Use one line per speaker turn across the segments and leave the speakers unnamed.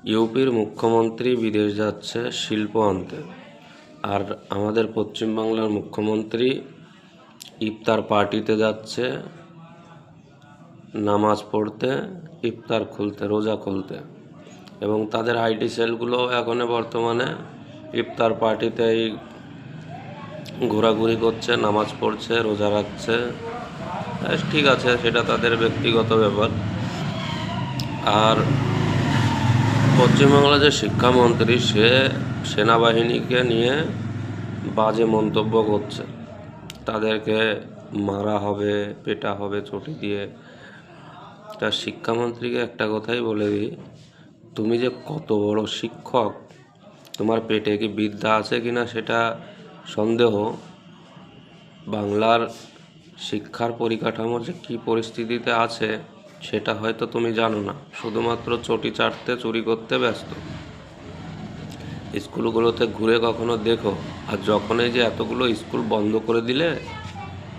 ইউপির মুখ্যমন্ত্রী বিদেশ যাচ্ছে শিল্প আনতে, আর আমাদের পশ্চিমবাংলার মুখ্যমন্ত্রী ইফতার পার্টিতে যাচ্ছে নামাজ পড়তে, ইফতার খুলতে, রোজা খুলতে। এবং তাদের আইটি সেলগুলো এখন বর্তমানে ইফতার পার্টিতেই ঘোরাঘুরি করছে, নামাজ পড়ছে, রোজা রাখছে। ঠিক আছে, সেটা তাদের ব্যক্তিগত ব্যাপার। আর পশ্চিমবাংলার যে শিক্ষামন্ত্রী, সে সেনাবাহিনীকে নিয়ে বাজে মন্তব্য করছে, তাদেরকে মারা হবে, পেটা হবে চটি দিয়ে। তা শিক্ষামন্ত্রীকে একটা কথাই বলে দিই, তুমি যে কত বড় শিক্ষক, তোমার পেটে কি বিদ্যা আছে কিনা সেটা সন্দেহ। বাংলার শিক্ষার পরিকাঠামো যে কী পরিস্থিতিতে আছে সেটা হয়তো তুমি জানো না, শুধুমাত্র চটি চাটতে, চুরি করতে ব্যস্ত। স্কুলগুলোতে ঘুরে কখনো দেখো। আর যখন এই যে এতগুলো স্কুল বন্ধ করে দিলে,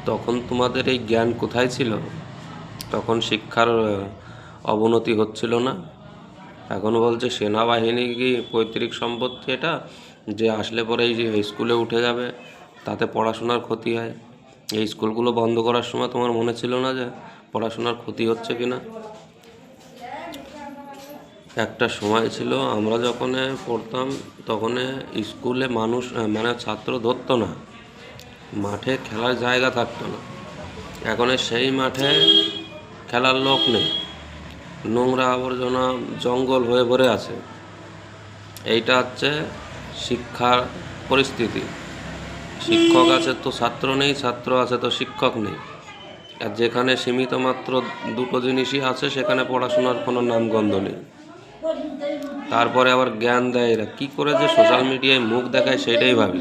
তখন তোমাদের এই জ্ঞান কোথায় ছিল? তখন শিক্ষার অবনতি হচ্ছিল না। এখন বলছে সেনাবাহিনী কি পৈতৃক সম্পত্তি, এটা যে আসলে পরে এই যে স্কুলে উঠে যাবে, তাতে পড়াশোনার ক্ষতি হয়। এই স্কুলগুলো বন্ধ করার সময় তোমার মনে ছিল না যে পড়াশোনার ক্ষতি হচ্ছে কিনা? একটা সময় ছিল, আমরা যখন পড়তাম তখন স্কুলে মানুষ ছাত্র ধরতো না, মাঠে খেলার জায়গা থাকতো না। এখন সেই মাঠে খেলার লোক নেই, নোংরা আবর্জনা জঙ্গল হয়ে ভরে আছে। এইটা হচ্ছে শিক্ষার পরিস্থিতি। শিক্ষক আছে তো ছাত্র নেই, ছাত্র আছে তো শিক্ষক নেই। আর যেখানে সীমিত মাত্র দুটো জিনিসই আছে, সেখানে পড়াশোনার কোনো নামগন্ধ নেই। তারপরে আবার জ্ঞান দেয় এরা, কী করে যে সোশ্যাল মিডিয়ায় মুখ দেখায় সেটাই ভাবি।